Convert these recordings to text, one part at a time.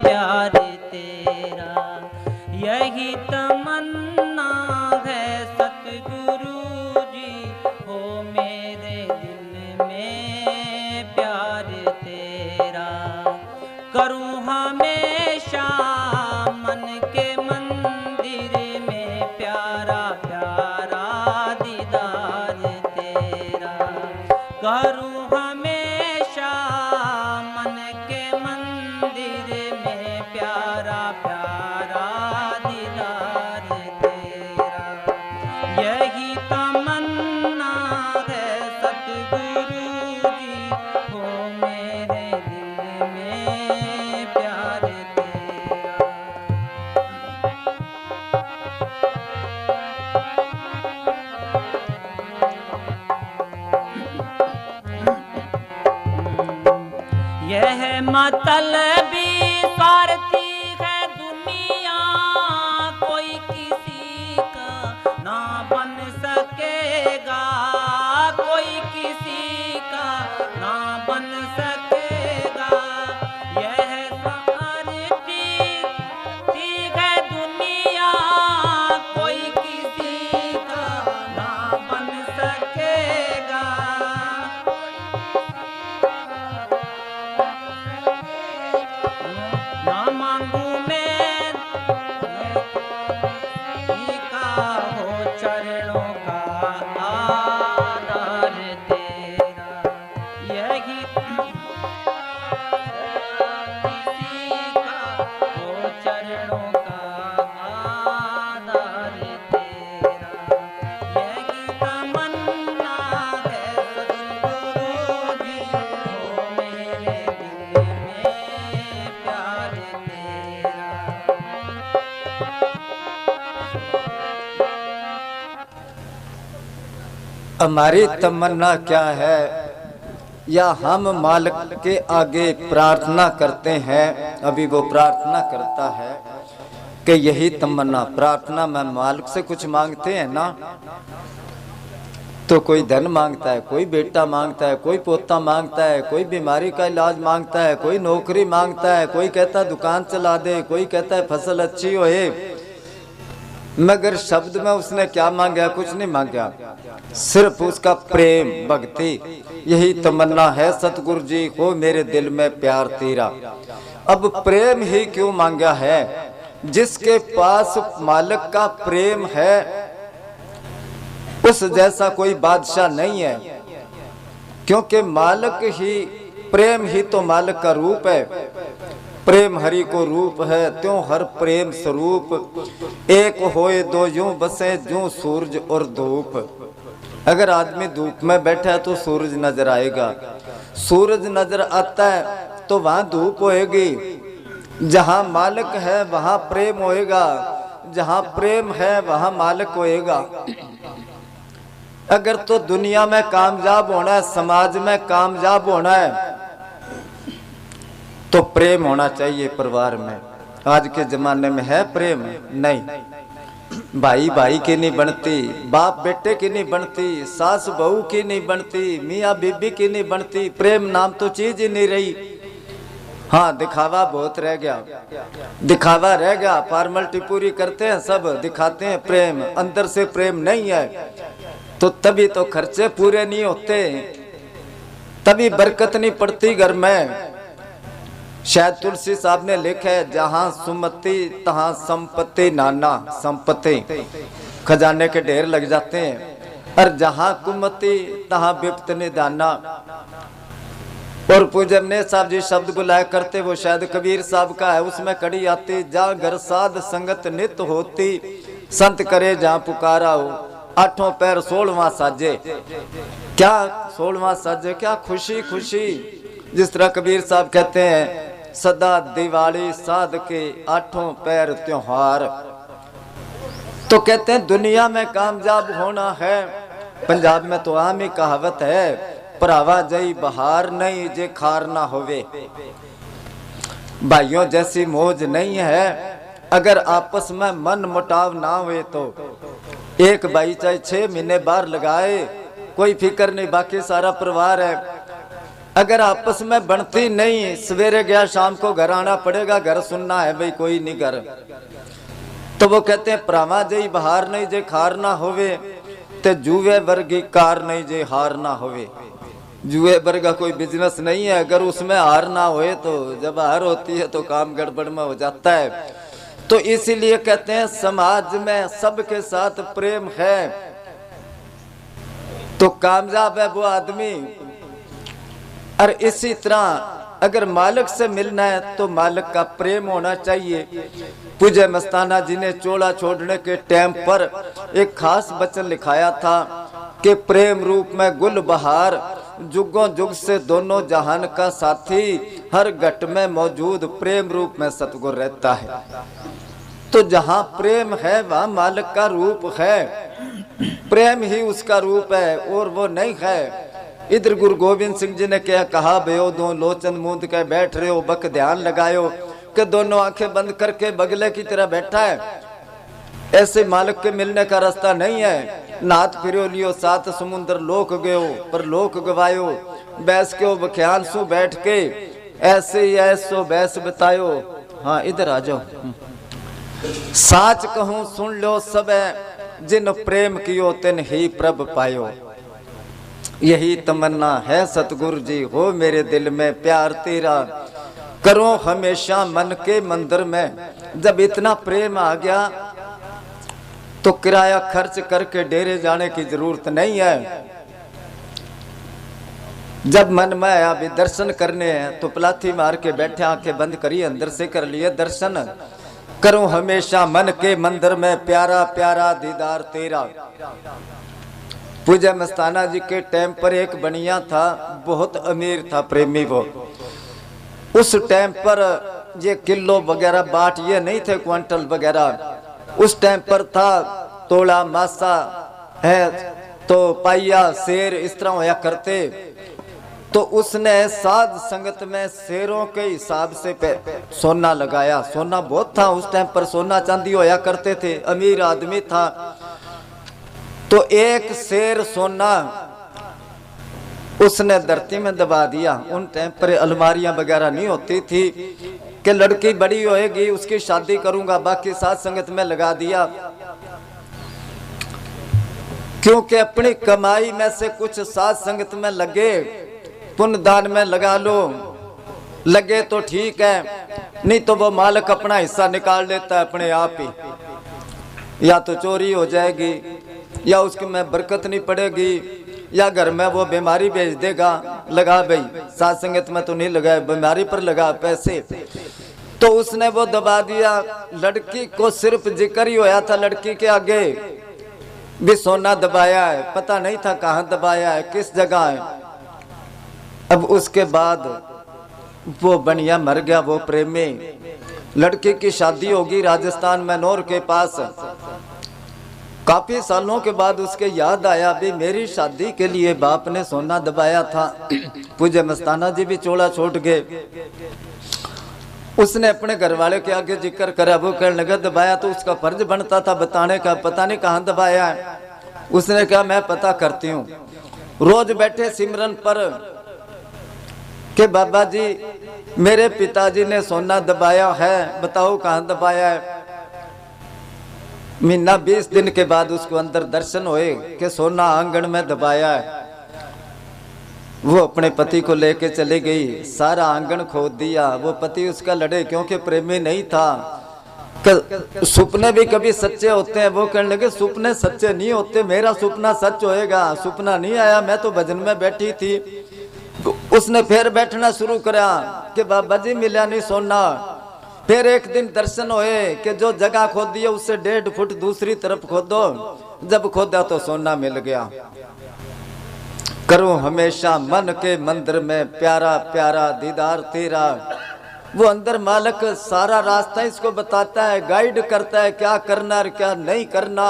प्यार तेरा। यही तमन्ना है सतगुरु जी, हो मेरे दिल में प्यार तेरा। करूं हमेशा मन के मंदिर में प्यारा प्यारा दीदार तेरा। करूं हमेशा मन के मंदिर में प्यारा प्यारा दीदार तेरा। यही तमन्ना है सतगुरु जी, हो मेरे दिल में प्यार तेरा। यह मतलबी स्वार्थी है दुनिया, कोई किसी का ना बन सकेगा, कोई किसी का ना बन सकेगा। यह स्वार्थी है दुनिया, कोई किसी का ना बन सकेगा। ना मांगू मैं का हो चरणों का आधार तेरा। यही किसी का हो चरणों का आधार तेरा। यही तमन्ना है सतगुरु जी, हो मेरे दिल में प्यार तेरा। हमारी तमन्ना क्या है, या हम मालिक के आगे प्रार्थना करते हैं। अभी वो प्रार्थना करता है कि यही तमन्ना, प्रार्थना में मालिक से कुछ मांगते हैं ना, तो कोई धन मांगता है, कोई बेटा मांगता है, कोई पोता मांगता है, कोई बीमारी का इलाज मांगता है, कोई नौकरी मांगता है, कोई कहता है दुकान चला दे, कोई कहता है फसल अच्छी होए। मगर शब्द में उसने क्या मांगा? कुछ नहीं मांगा, सिर्फ उसका प्रेम भक्ति। यही तमन्ना है सतगुरु जी, हो मेरे दिल में प्यार तेरा। अब प्रेम ही क्यों मांगा है? जिसके पास मालिक का प्रेम है उस जैसा कोई बादशाह नहीं है, क्योंकि मालिक ही, प्रेम ही तो मालिक का रूप है। प्रेम हरि को रूप है, त्यों हर प्रेम स्वरूप। एक होए दो यूं बसे, जूं सूरज और धूप। अगर आदमी धूप में बैठा है तो सूरज नजर आएगा, सूरज नजर आता है तो वहां धूप होएगी। जहां मालिक है वहां प्रेम होएगा, जहां प्रेम है वहां मालिक होएगा। अगर तो दुनिया में कामयाब होना है, समाज में कामयाब होना है, तो प्रेम होना चाहिए परिवार में। आज के जमाने में है प्रेम? नहीं। भाई भाई की नहीं बनती, बाप बेटे की नहीं बनती, सास बहू की नहीं बनती, मियाँ बीबी की नहीं बनती। प्रेम नाम तो चीज ही नहीं रही। हाँ, दिखावा बहुत रह गया, दिखावा रह गया। फॉर्मेलिटी पूरी करते हैं, सब दिखाते हैं प्रेम, अंदर से प्रेम नहीं है। तो तभी तो खर्चे पूरे नहीं होते, तभी बरकत नहीं पड़ती घर में। शायद तुलसी साहब ने लिखा है, जहां सुमति तहां संपत्ति नाना। संपत्ति खजाने के ढेर लग जाते हैं, और जहां कुमति तहां विपत निदाना। और पूजन साहब जी शब्द बुलाया करते, वो शायद कबीर साहब का है, उसमें कड़ी आती, जहाँ घर साध संगत नित होती, संत करे जहाँ पुकारा हो, आठों पैर 16वां साजे। क्या 16वां साजे? क्या खुशी खुशी। जिस तरह कबीर साहब कहते हैं, सदा दिवाली साध के आठों पैर त्योहार। तो कहते हैं दुनिया में कामयाब होना है। पंजाब में तो आम ही कहावत है, भरावा जई बहार नहीं जे खार ना होवे। भाइयों जैसी मौज नहीं है। अगर आपस में मन मुटाव ना हुए तो एक भाई चाहे 6 महीने बाहर लगाए, कोई फिक्र नहीं, बाकी सारा परिवार है। अगर आपस में बनती नहीं, सवेरे गया शाम को घर आना पड़ेगा, घर सुनना है भाई कोई नहीं घर, तो वो कहते हैं प्रावा जई बहार नहीं जे खार ना होवे, ते जुए वर्गी कार नहीं जे हार ना होवे। जुए वर्गा कोई बिजनेस नहीं है, अगर उसमें हार ना होए तो जब हार होती है तो काम गड़बड़ में हो जाता है। तो इसीलिए कहते हैं समाज में सबके साथ प्रेम है तो कामयाब है वो आदमी। और इसी तरह अगर मालिक से मिलना है तो मालिक का प्रेम होना चाहिए। पूज्य मस्ताना जी ने चोला छोड़ने के टाइम पर एक खास वचन लिखाया था कि प्रेम रूप में गुल बहार, जुगों जुग से दोनों जहान का साथी, हर घट में मौजूद प्रेम रूप में सतगुरु रहता है। तो जहाँ प्रेम है वहाँ मालिक का रूप है, प्रेम ही उसका रूप है और वो नहीं है। इधर गुरु गोविंद सिंह जी ने क्या कहा, भयो दो लोचन मूंद के बैठ रहे हो, बक ध्यान लगायो, कि दोनों आंखें बंद करके बगले की तरह बैठा है। ऐसे मालिक के मिलने का रास्ता नहीं है। नाथ फिरो लियो सात समुद्र लोक गयो, पर लोक गवायो, बैस के बख्यान सु बैठ के, ऐसे ही ऐसो बैस बतायो। हाँ इधर आ जाओ। साच कहूँ सुन लो सब, जिन प्रेम कियो तिन ही प्रभ पायो। यही तमन्ना है सतगुरु जी, हो मेरे दिल में प्यार तेरा, करो हमेशा मन के मंदिर में। जब इतना प्रेम आ गया तो किराया खर्च करके डेरे जाने की जरूरत नहीं है। जब मन में आया भी दर्शन करने हैं तो पलाथी मार के बैठे, आंखें बंद करी, अंदर से कर लिए दर्शन। करूं हमेशा मन के मंदिर में, प्यारा प्यारा दीदार तेरा। पूज्य मस्ताना जी के टाइम पर एक बनिया था, बहुत अमीर था प्रेमी वो। उस टाइम पर ये किलो वगैरह बाट ये नहीं थे, क्विंटल वगैरह। उस टाइम पर था तोला मासा है तो पाइया शेर इस तरह होया करते। तो उसने साध संगत में शेरों के हिसाब से सोना लगाया। सोना बहुत था उस टाइम पर, सोना चांदी होया करते थे, अमीर आदमी था। तो एक शेर सोना उसने धरती में दबा दिया। उन टाइम पर अलमारियां वगैरह नहीं होती थी कि लड़की बड़ी होएगी उसकी शादी करूंगा, बाकी साथ संगत में लगा दिया। क्योंकि अपनी कमाई में से कुछ साथ संगत में लगे, पुण्य दान में लगा लो, लगे तो ठीक है, नहीं तो वो मालिक अपना हिस्सा निकाल लेता है अपने आप ही। या तो चोरी हो जाएगी, या उसके में बरकत नहीं पड़ेगी, या घर में वो बीमारी भेज देगा। लगा भाई साथ संगत में तो नहीं लगा, बीमारी पर लगा पैसे। तो उसने वो दबा दिया। लड़की को सिर्फ जिक्र ही होया था, लड़की के आगे भी सोना दबाया है, पता नहीं था कहाँ दबाया है, किस जगह है। अब उसके बाद वो बनिया मर गया, वो प्रेमी। लड़की की शादी होगी राजस्थान में नौर के पास। काफी सालों के बाद उसके याद आया भी मेरी शादी के लिए बाप ने सोना दबाया था। पूज्य मस्ताना जी भी चोला छोड़ गए। उसने अपने घर वाले के आगे जिक्र करा, वो कहने लगा दबाया तो उसका फर्ज बनता था बताने का, पता नहीं कहाँ दबाया है। उसने कहा मैं पता करती हूँ। रोज बैठे सिमरन पर कि बाबा जी मेरे पिताजी ने सोना दबाया है, बताओ कहाँ दबाया है। महीना 20 दिन के बाद उसको अंदर दर्शन हुए कि सोना आंगन में दबाया है। वो अपने पति को लेके चली गई, सारा आंगन खोद दिया। वो पति उसका लड़े क्योंकि प्रेमी नहीं था। सपने भी कभी सच्चे होते हैं। वो कहने लगे सपने सच्चे नहीं होते, मेरा सपना सच होएगा। सपना नहीं आया, मैं तो भजन में बैठी थी। उसने फिर बैठना शुरू करा कि बाबा जी मिला नहीं सोना। फिर एक दिन दर्शन हुए कि जो जगह खोदी है उससे 1.5 फुट दूसरी तरफ खोदो। जब खोदा तो सोना मिल गया। करूं हमेशा मन के मंदिर में, प्यारा प्यारा दीदार तेरा। वो अंदर मालिक सारा रास्ता इसको बताता है, गाइड करता है क्या करना और क्या नहीं करना।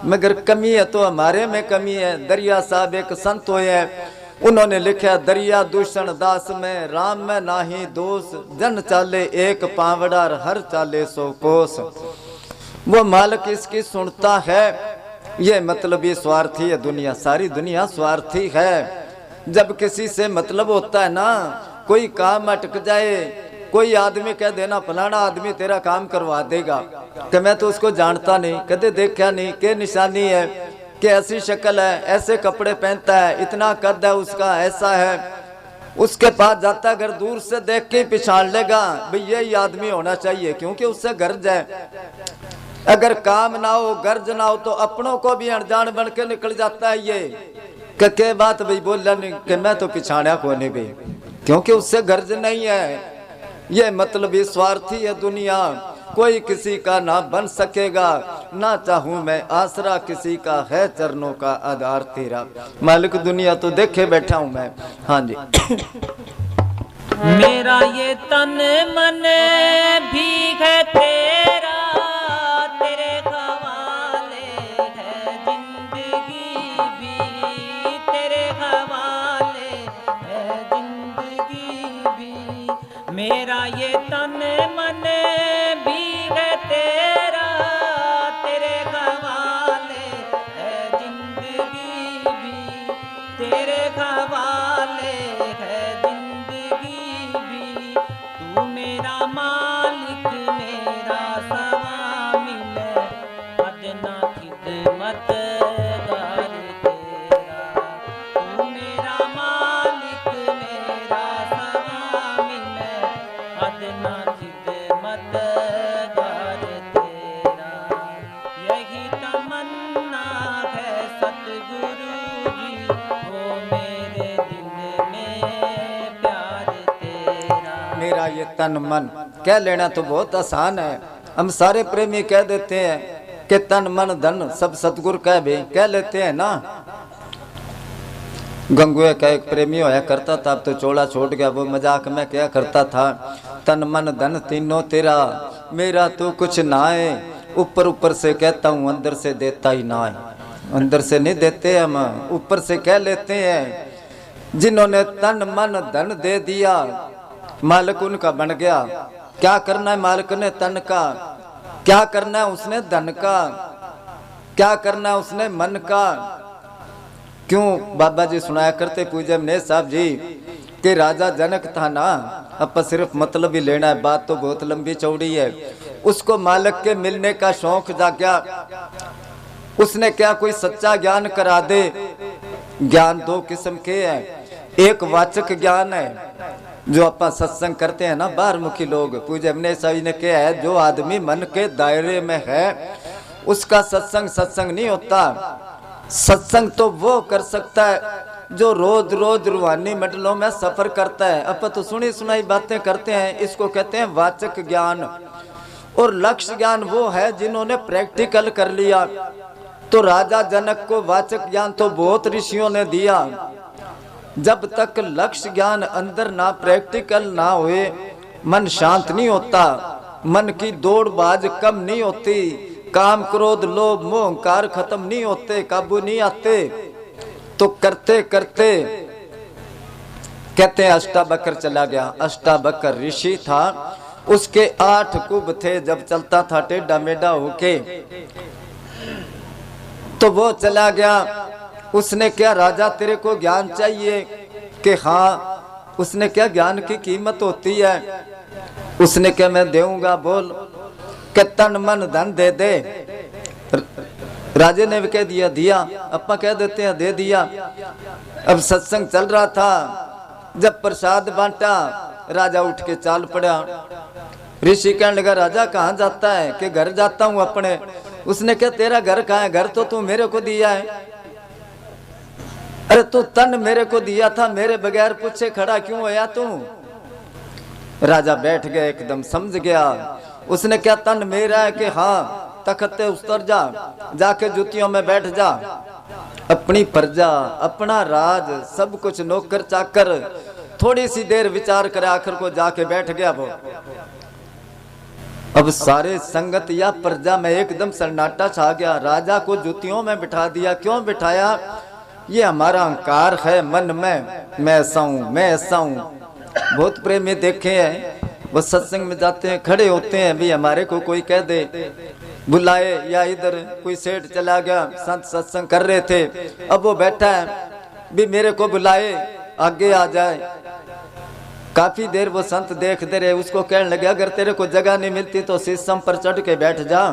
मगर कमी है तो हमारे में कमी है। दरिया साहब एक संत हुए, उन्होंने लिखा दरिया दूषण दास में, राम में नाही दोष, जन चाले एक पावड़ा हर चाले 100 कोस। वो मालिक इसकी सुनता है। ये मतलब ये स्वार्थी है दुनिया, सारी दुनिया स्वार्थी है। जब किसी से मतलब होता है ना, कोई काम अटक जाए, कोई आदमी कह देना फलाना आदमी तेरा काम करवा देगा, कि मैं तो उसको जानता नहीं, कदे देखा नहीं, क्या निशानी है, कि ऐसी शक्ल है, ऐसे कपड़े पहनता है, इतना कद है उसका, ऐसा है, उसके पास जाता अगर दूर से देख के पहचान लेगा भाई यही आदमी होना चाहिए, क्योंकि उससे गर्ज है। अगर काम ना हो, गर्ज ना हो, तो अपनों को भी अनजान बन के निकल जाता है ये के बात भाई बोला नहीं कि मैं तो पिछाड़ा को नहीं भी, क्योंकि उससे गर्ज नहीं है। ये मतलब ये स्वार्थी है दुनिया, कोई किसी का ना बन सकेगा, ना चाहूं मैं आसरा किसी का, है चरणों का आधार तेरा। मालिक दुनिया तो देखे बैठा हूं मैं। हाँ जी। मेरा ये तन मन भी है तेरा, तेरे हवाले है जिंदगी भी, तेरे हवाले है जिंदगी भी। मेरा ये तन मन भी है तेरा, तेरे हवाले है जिंदगी भी, तेरे हवाले है तू मेरा मालिक मेरा स्वामिल, अदना खिदमत गार तेरा। तू मेरा मालिक मेरा स्वामिल, अदना खिदमत गार तेरा। यही तमन्ना है सतगुरु जी, वो मेरे दिल में प्यार तेरा। मेरा ये तन मन कह लेना तो बहुत आसान है, हम सारे प्रेमी कह देते हैं कि तन मन धन सब सतगुरु कह लेते हैं ना। गंगुए का एक प्रेमी होया करता था, अब तो चोला छोड़ गया, वो मजाक में क्या करता था, तन मन धन तीनों तेरा, मेरा तो कुछ ना है, ऊपर ऊपर से कहता हूँ अंदर से देता ही ना है। अंदर से नहीं देते हम, ऊपर से कह लेते हैं। जिन्होंने तन मन धन दे दिया मालिक उनका बन गया। क्या करना है मालिक ने तन का, क्या करना है उसने धन का, क्या करना है उसने मन का। क्यों बाबा जी सुनाया करते पूज्य ने साहब जी कि राजा जनक था ना, अब सिर्फ मतलब ही लेना है, बात तो बहुत लंबी चौड़ी है। उसको मालिक के मिलने का शौक जागा, उसने क्या कोई सच्चा ज्ञान करा दे। ज्ञान दो किस्म के हैं, एक वाचक ज्ञान है जो अपन सत्संग करते हैं ना बाहर मुखी लोग, पूज्य हमने सभी ने क्या है, जो आदमी मन के दायरे में है उसका सत्संग नहीं होता। सत्संग तो वो कर सकता है जो रोज रोज रूहानी मंडलों में सफर करता है। अपन तो सुनी सुनाई बातें करते हैं, इसको कहते हैं वाचक ज्ञान। और लक्ष्य ज्ञान वो है जिन्होंने प्रैक्टिकल कर लिया। तो राजा जनक को वाचक ज्ञान तो बहुत ऋषियों ने दिया, जब तक लक्ष्य ज्ञान अंदर ना प्रैक्टिकल ना हुए मन शांत नहीं होता, मन की दौड़ बाज कम नहीं होती, काम क्रोध लोभ मोह अहंकार खत्म नहीं होते, काबू नहीं आते। तो करते करते कहते हैं अष्टावक्र चला गया। अष्टावक्र ऋषि था, उसके 8 कुब थे, जब चलता था टेढ़ा मेढ़ा होके, तो वो चला गया। उसने क्या राजा तेरे को ज्ञान चाहिए कि हाँ। उसने क्या ज्ञान की कीमत होती है, उसने क्या मैं देऊंगा, बोल कि तन मन धन दे दे। राजे ने भी कह दिया दिया, अपा कह देते हैं दे दिया। अब सत्संग चल रहा था, जब प्रसाद बांटा राजा उठ के चाल पड़ा। ऋषि कहने लगा राजा कहाँ जाता है, कि घर जाता हूँ अपने। उसने क्या तेरा घर कहाँ है, घर तो तू मेरे को दिया है। अरे तू तन मेरे को दिया था, मेरे बगैर पूछे खड़ा क्यों होया तू। राजा बैठ गया, एकदम समझ गया। उसने क्या तन मेरा है कि हाँ, तखते उतर जा, जाके जुतियों में बैठ जा। अपनी प्रजा अपना राज सब कुछ नौकर चाकर, थोड़ी सी देर विचार करे, आखिर को जाके बैठ गया वो। अब सारे संगत या प्रजा में एकदम सन्नाटा छा गया। राजा को जुतियों में बिठा दिया। क्यों बिठाया, ये हमारा अहंकार है मन में, मैं ऐसा हूं मैं ऐसा हूं। बहुत प्रेमी देखे हैं, वो सत्संग में जाते हैं, खड़े होते हैं, भी हमारे को कोई कह दे बुलाए, या इधर कोई सेठ चला गया, संत सत्संग कर रहे थे, अब वो बैठा है, भी मेरे को बुलाए, आगे आ जाए। काफी देर वो संत देखते रहे, उसको कहने लगे अगर तेरे को जगह नहीं मिलती तो शीशम पर चढ़ के बैठ जा।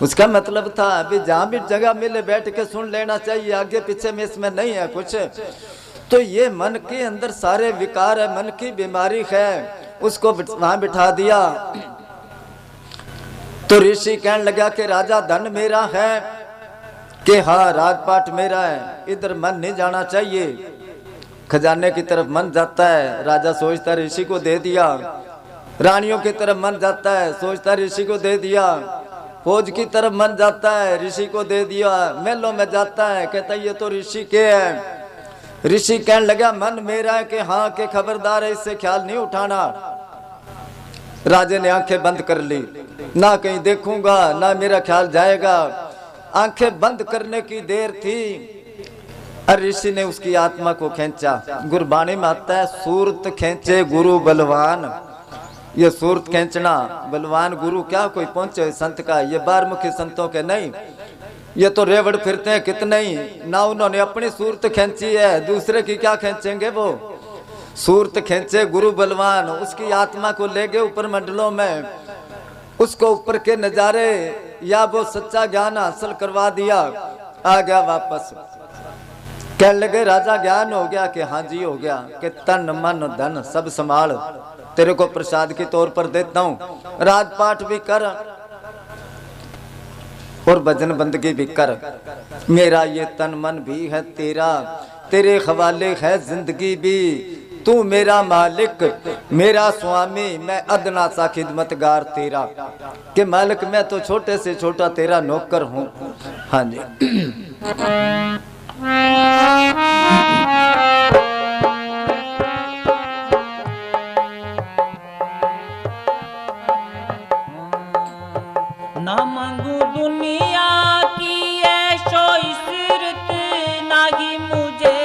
उसका मतलब था अभी जहां भी जगह मिले बैठ के सुन लेना चाहिए, आगे पीछे में इसमें नहीं है कुछ। तो ये मन के अंदर सारे विकार है, मन की बीमारी है, उसको वहां बिठा दिया। तो ऋषि कहने लगा कि राजा धन मेरा है कि हाँ राजपाट मेरा है, इधर मन नहीं जाना चाहिए। खजाने की तरफ मन जाता है, राजा सोचता ऋषि को दे दिया। रानियों की तरफ मन जाता है, सोचता ऋषि को दे दिया। फौज की तरफ मन जाता है, ऋषि को दे दिया। महलों में जाता है, कहता ये तो ऋषि के है। ऋषि कहने लगा मन मेरा है कि हाँ के खबरदार है, इससे ख्याल नहीं उठाना। राजे ने आंखें बंद कर ली, ना कहीं देखूंगा ना मेरा ख्याल जाएगा। आंखें बंद करने की देर थी और ऋषि ने उसकी आत्मा को खींचा। गुरबाणी में आता है सूरत खींचे गुरु बलवान। ये सूरत खींचना, बलवान गुरु क्या कोई पहुंचे संत का, ये बारमुखी संतों के नहीं। ये तो रेवड़ फिरते हैं कितने ही, ना उन्होंने अपनी सूरत खींची है, दूसरे की क्या खींचेंगे। वो सूरत खींचे गुरु बलवान, उसकी आत्मा को ले गए ऊपर मंडलों में, उसको ऊपर के नजारे या वो सच्चा ज्ञान हासिल करवा दिया। आ गया वापस, कहने लगे राजा ज्ञान हो गया कि हाँ जी हो गया, कि तन मन धन सब संभाल, तेरे को प्रसाद के तौर पर देता हूँ, राजपाट भी कर और भजन बंदगी भी कर। मेरा ये तन मन भी है तेरा, तेरे हवाले है जिंदगी भी। तू मेरा मालिक मेरा स्वामी, मैं अदना सा खिदमतगार तेरा, के मालिक मैं तो छोटे से छोटा तेरा नौकर हूँ। हाँ जी। ना मांगू दुनिया की ऐशो इशरत, ना ही मुझे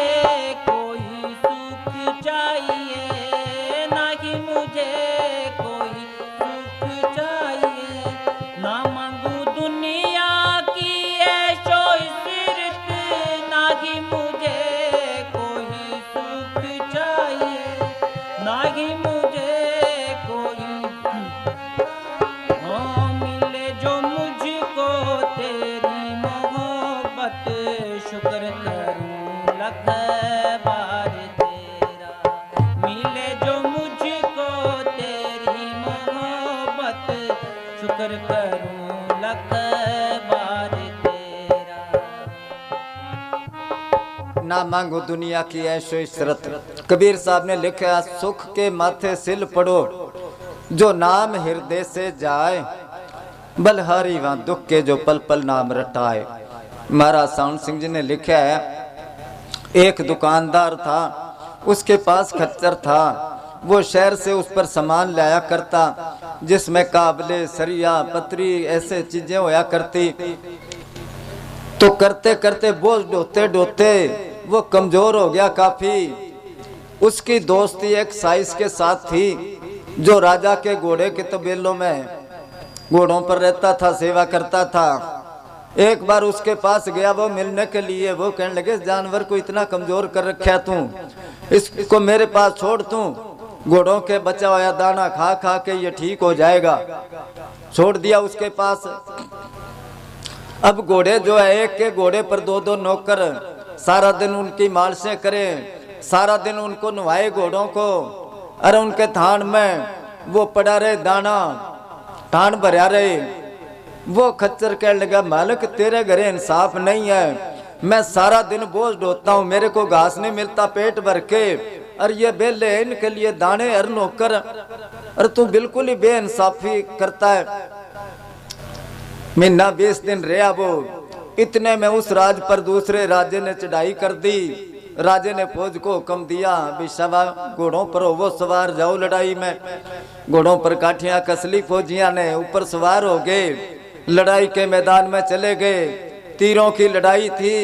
कोई सुख चाहिए, ना ही मुझे कोई सुख चाहिए। ना मांगू दुनिया की ऐशो इशरत, ना ही मुझे कोई सुख चाहिए, ना ही मुझे कोई। मिले जो मुझको तेरी मोहब्बत, शुक्र करूं लख बार तेरा। मिले जो मुझको तेरी मोहब्बत, शुक्र करूं लख बार तेरा। ना मांगो दुनिया की ऐशो इशरत। कबीर साहब ने लिखा सुख के माथे सिल पड़ो, जो नाम हृदय से जाए, बलहारी वहां दुख के जो पल पल नाम रटाए। महाराज साउंड सिंह जी ने लिखा है एक दुकानदार था, उसके पास खच्चर था। वो शहर से उस पर सामान लाया करता, जिसमें काबले सरिया पतरी ऐसे चीजें होया करती। तो करते करते बोझ ढोते ढोते वो कमजोर हो गया काफी। उसकी दोस्ती एक साइस के साथ थी, जो राजा के घोड़े के तबेलों में घोड़ों पर रहता था, सेवा करता था। एक बार उसके पास गया वो मिलने के लिए। वो कहने लगे जानवर को इतना कमजोर कर रखा तू, इसको मेरे पास छोड़, तू घोड़ों के बचा हुआ दाना खा खा के ये ठीक हो जाएगा। छोड़ दिया उसके पास। अब घोड़े जो है, एक के घोड़े पर दो दो नौकर सारा दिन उनकी मालिशें करें, सारा दिन उनको नवाए घोड़ों को। अरे उनके थान में वो पड़ा रहे दाना, थान भरा रहे। वो खच्चर कहने लगा मालिक तेरे घरे इंसाफ नहीं है, मैं सारा दिन बोझ ढोता हूँ, मेरे को घास नहीं मिलता पेट भर के, और ये बेले है इनके लिए दाने हर नौकर, और तू बिल्कुल ही बेइंसाफी करता है। महीना 20 दिन रहा वो। इतने में उस राज पर दूसरे राजे ने चढ़ाई कर दी। राजे ने फौज को हुक्म दिया भी सवा घोड़ों पर हो वो सवार जाओ लड़ाई में। घोड़ों पर काठियां कसली, फौजियां ने ऊपर सवार हो गए, लड़ाई के मैदान में चले गए। तीरों की लड़ाई थी,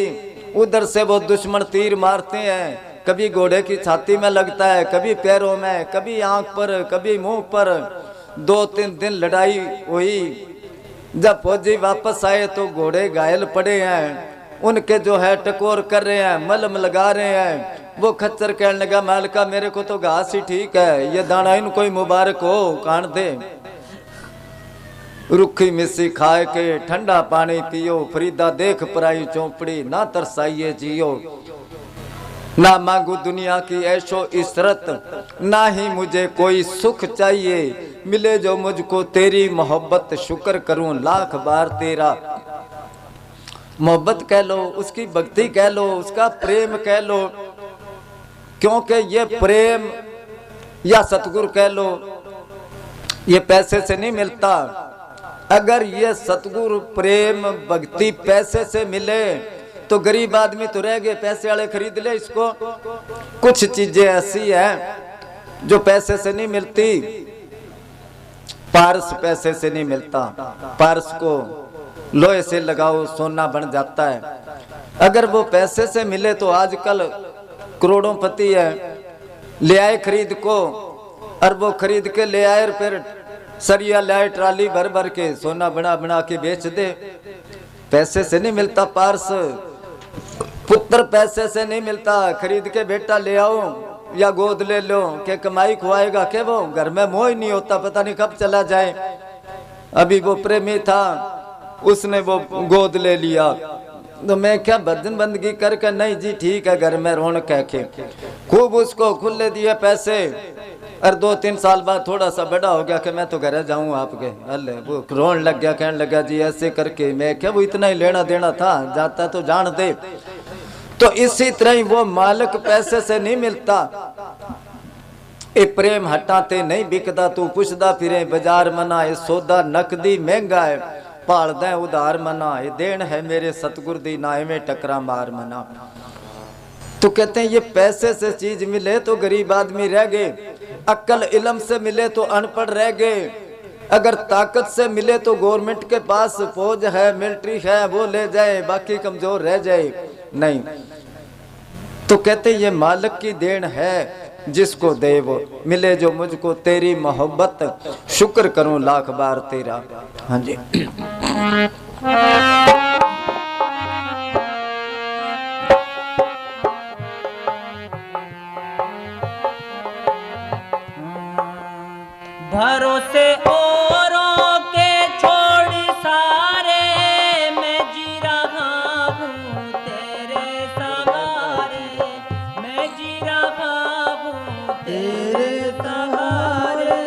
उधर से वो दुश्मन तीर मारते हैं, कभी घोड़े की छाती में लगता है, कभी पैरों में, कभी आंख पर, कभी मुंह पर। 2-3 दिन लड़ाई हुई। जब फौजी वापस आए तो घोड़े घायल पड़े हैं। उनके जो है टकोर कर रहे हैं, मलम लगा रहे हैं। वो खच्चर कहने लगा मालिका मेरे को तो घास ही ठीक है, ये दाना इनको ही मुबारक हो, कान दे। रुखी मिस्सी खाए के ठंडा पानी पियो, फरीदा देख पराई चौपड़ी, ना तरसाइए जियो। ना मांगू दुनिया की ऐशो इशरत, ना ही मुझे कोई सुख चाहिए, मिले जो मुझको तेरी मोहब्बत, शुक्र करूं लाख बार तेरा। मोहब्बत कह लो, उसकी भक्ति कह लो, उसका प्रेम कह लो, क्योंकि ये प्रेम या सतगुरु कह लो, ये पैसे से नहीं मिलता। अगर ये सतगुरु प्रेम भक्ति पैसे से मिले तो गरीब आदमी तो रह गए, पैसे वाले खरीद ले इसको। कुछ चीजें ऐसी हैं जो पैसे से नहीं मिलती। पारस पैसे से नहीं मिलता, पारस को लोहे से लगाओ सोना बन जाता है। अगर वो पैसे से मिले तो आजकल करोड़ों पति है, ले आए खरीद को, और वो खरीद के ले आए, फिर सरिया लाए ट्राली भर भर के सोना बना बना के बेच दे। पैसे से नहीं मिलता पारस, पुत्र पैसे से नहीं मिलता। खरीद के बेटा ले आओ या गोद ले लो, के कमाई खुआएगा के वो, घर में मोह ही नहीं होता, पता नहीं कब चला जाए। अभी वो प्रेमी था, उसने वो गोद ले लिया, तो मैं क्या भजन बंदगी करके, नहीं जी ठीक है घर में रौनक कह के खूब उसको खुले दिए पैसे। और 2-3 साल बाद थोड़ा सा बड़ा हो गया कि मैं तो घर जाऊं आपके, अल्ले वो रोन लग गया, कहने लगा जी ऐसे करके। मैं क्या वो इतना ही लेना देना था, जाता तो जान दे। तो इसी तरह ही वो मालिक पैसे से नहीं मिलता। ए प्रेम हटाते नहीं बिकदा, तू पुछदा फिरे बाजार मना, ये सौदा नकदी महंगा है, पाल दे उधार मना, ये देन है मेरे सतगुर दी, ना में टकरा मार मना। तो कहते हैं ये पैसे से चीज मिले तो गरीब आदमी रह गए, अक्ल इल्म से मिले तो अनपढ़ रह गए, अगर ताकत से मिले तो गवर्नमेंट के पास फौज है, मिलिट्री है, वो ले जाए, बाकी कमजोर रह जाए। नहीं, तो कहते ये मालिक की देन है, जिसको दे वो मिले जो मुझको तेरी मोहब्बत, शुक्र करूं लाख बार तेरा। हाँ जी। भरोसे औरों के छोड़ सारे, मैं जी रहा हूँ तेरे सहारे, मैं जी रहा हूँ तेरे सहारे।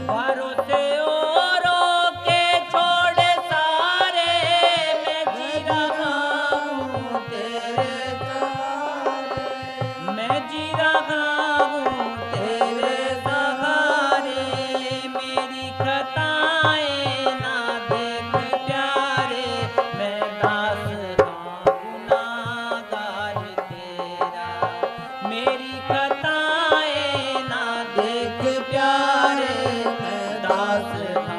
भरोसे औरों के छोड़ सारे, मैं जी रहा हूँ तेरे सहारे, मैं जी रहा हूँ तेरे सहारे। मेरी खताएं ना देख प्यारे, मैं दास हाँ गुनाहगार तेरा। मेरी खताएं ना देख प्यारे, मैं दास हाँ